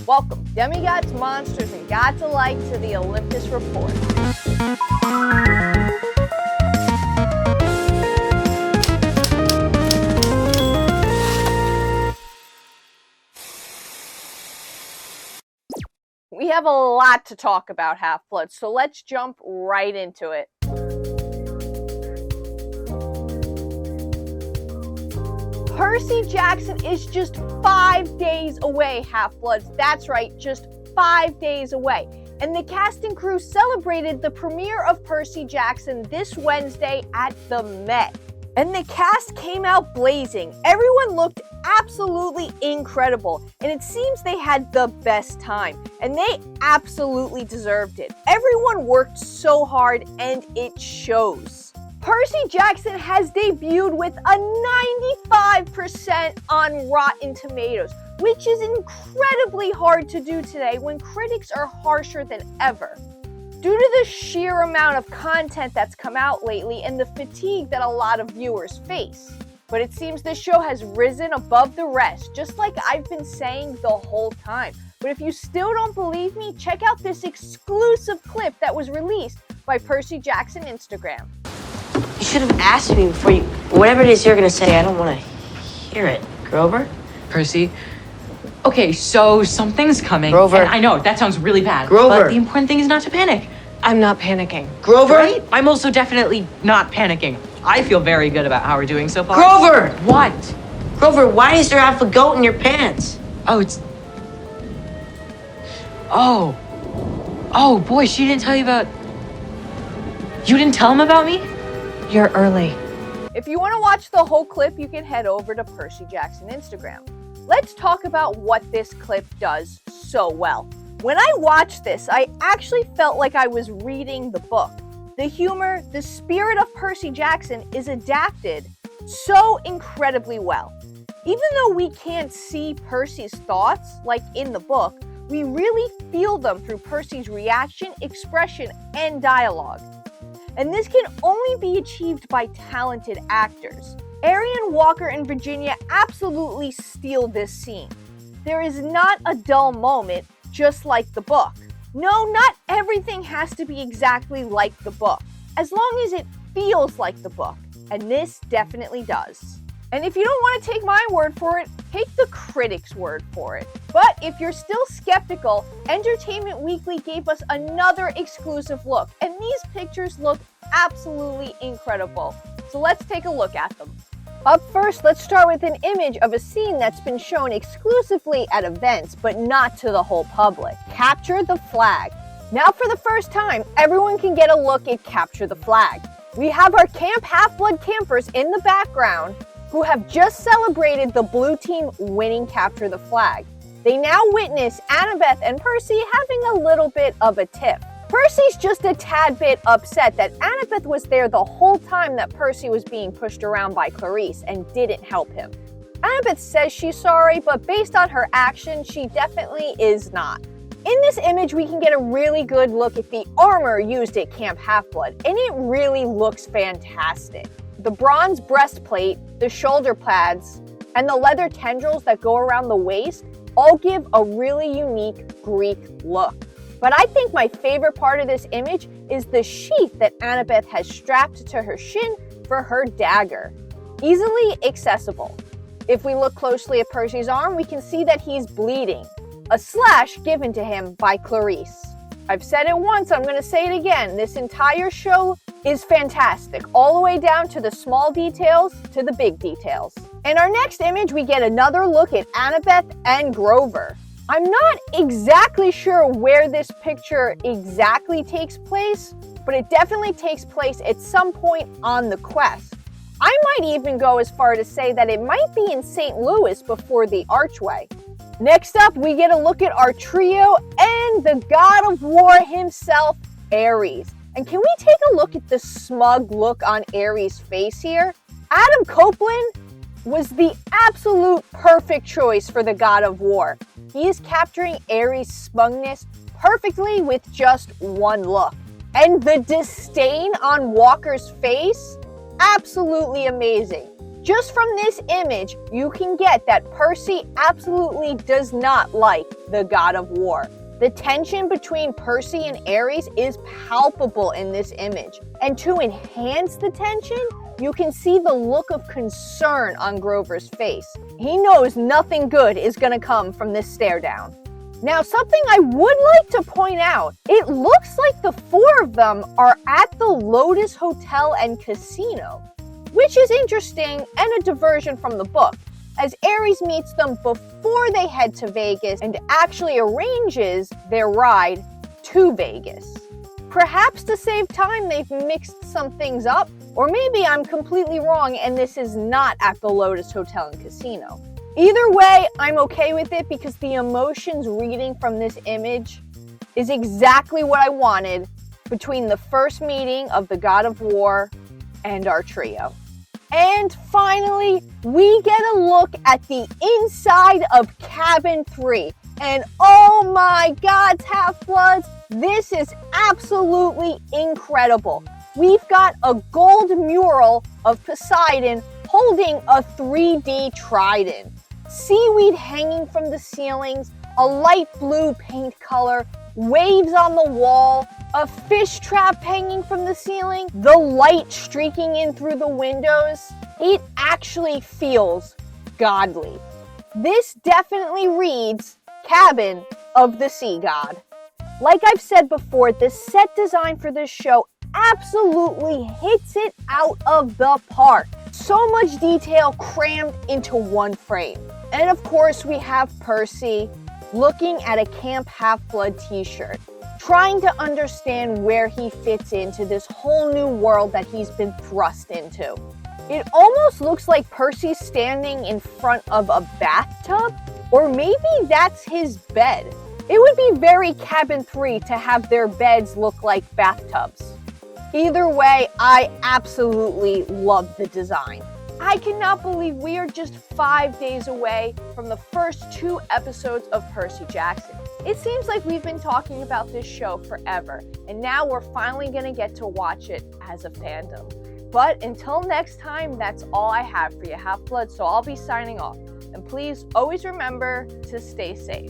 Welcome, demigods, monsters, and gods alike to the Olympus Report. We have a lot to talk about Half-Blood, so let's jump right into it. Percy Jackson is just 5 days away, Half-Bloods. That's right, just 5 days away. And the cast and crew celebrated the premiere of Percy Jackson this Wednesday at the Met. And the cast came out blazing. Everyone looked absolutely incredible, and it seems they had the best time, and they absolutely deserved it. Everyone worked so hard, and it shows. Percy Jackson has debuted with a 95% on Rotten Tomatoes, which is incredibly hard to do today when critics are harsher than ever. Due to the sheer amount of content that's come out lately and the fatigue that a lot of viewers face. But it seems this show has risen above the rest, just like I've been saying the whole time. But if you still don't believe me, check out this exclusive clip that was released by Percy Jackson Instagram. You should have asked me before you... Whatever it is you're gonna say, I don't want to hear it. Grover? Percy? Okay, so something's coming. Grover. And I know, that sounds really bad. Grover. But the important thing is not to panic. I'm not panicking. Grover? Right? I'm also definitely not panicking. I feel very good about how we're doing so far. Grover! What? Grover, why is there half a goat in your pants? Oh, it's... Oh. Oh, boy, she didn't tell you about... You didn't tell him about me? You're early. If you want to watch the whole clip, you can head over to Percy Jackson Instagram. Let's talk about what this clip does so well. When I watched this, I actually felt like I was reading the book. The humor, the spirit of Percy Jackson is adapted so incredibly well. Even though we can't see Percy's thoughts, like in the book, we really feel them through Percy's reaction, expression, and dialogue. And this can only be achieved by talented actors. Arian, Walker, and Virginia absolutely steal this scene. There is not a dull moment, just like the book. No, not everything has to be exactly like the book, as long as it feels like the book, and this definitely does. And if you don't want to take my word for it, take the critics' word for it. But if you're still skeptical, Entertainment Weekly gave us another exclusive look, and these pictures look absolutely incredible. So let's take a look at them. Up first, let's start with an image of a scene that's been shown exclusively at events, but not to the whole public. Capture the Flag. Now for the first time, everyone can get a look at Capture the Flag. We have our Camp Half-Blood campers in the background who have just celebrated the blue team winning Capture the Flag. They now witness Annabeth and Percy having a little bit of a tiff. Percy's just a tad bit upset that Annabeth was there the whole time that Percy was being pushed around by Clarice and didn't help him. Annabeth says she's sorry, but based on her actions, she definitely is not. In this image, we can get a really good look at the armor used at Camp Half-Blood, and it really looks fantastic. The bronze breastplate, the shoulder pads, and the leather tendrils that go around the waist all give a really unique Greek look. But I think my favorite part of this image is the sheath that Annabeth has strapped to her shin for her dagger. Easily accessible. If we look closely at Percy's arm, we can see that he's bleeding. A slash given to him by Clarice. I've said it once, I'm going to say it again. This entire show is fantastic, all the way down to the small details to the big details. In our next image, we get another look at Annabeth and Grover. I'm not exactly sure where this picture exactly takes place, but it definitely takes place at some point on the quest. I might even go as far to say that it might be in St. Louis before the Archway. Next up, we get a look at our trio and the God of War himself, Ares. And can we take a look at the smug look on Ares' face here? Adam Copeland was the absolute perfect choice for the God of War. He is capturing Ares' smugness perfectly with just one look. And the disdain on Walker's face, absolutely amazing. Just from this image, you can get that Percy absolutely does not like the god of war. The tension between Percy and Ares is palpable in this image. And to enhance the tension, you can see the look of concern on Grover's face. He knows nothing good is going to come from this stare down. Now, something I would like to point out, it looks like the four of them are at the Lotus Hotel and Casino, which is interesting and a diversion from the book, as Ares meets them before they head to Vegas and actually arranges their ride to Vegas. Perhaps to save time, they've mixed some things up, or maybe I'm completely wrong and this is not at the Lotus Hotel and Casino. Either way, I'm okay with it because the emotions reading from this image is exactly what I wanted between the first meeting of the God of War and our trio. And finally, we get a look at the inside of Cabin 3. And oh my God, Half-Bloods, this is absolutely incredible. We've got a gold mural of Poseidon holding a 3D trident. Seaweed hanging from the ceilings, a light blue paint color, waves on the wall, a fish trap hanging from the ceiling, the light streaking in through the windows. It actually feels godly. This definitely reads Cabin of the Sea God. Like I've said before, the set design for this show absolutely hits it out of the park. So much detail crammed into one frame. And of course, we have Percy looking at a Camp Half-Blood t-shirt, trying to understand where he fits into this whole new world that he's been thrust into. It almost looks like Percy's standing in front of a bathtub, or maybe that's his bed. It would be very Cabin 3 to have their beds look like bathtubs. Either way, I absolutely love the design. I cannot believe we are just 5 days away from the first 2 episodes of Percy Jackson. It seems like we've been talking about this show forever, and now we're finally going to get to watch it as a fandom. But until next time, that's all I have for you, Half-Blood, so I'll be signing off. And please always remember to stay safe.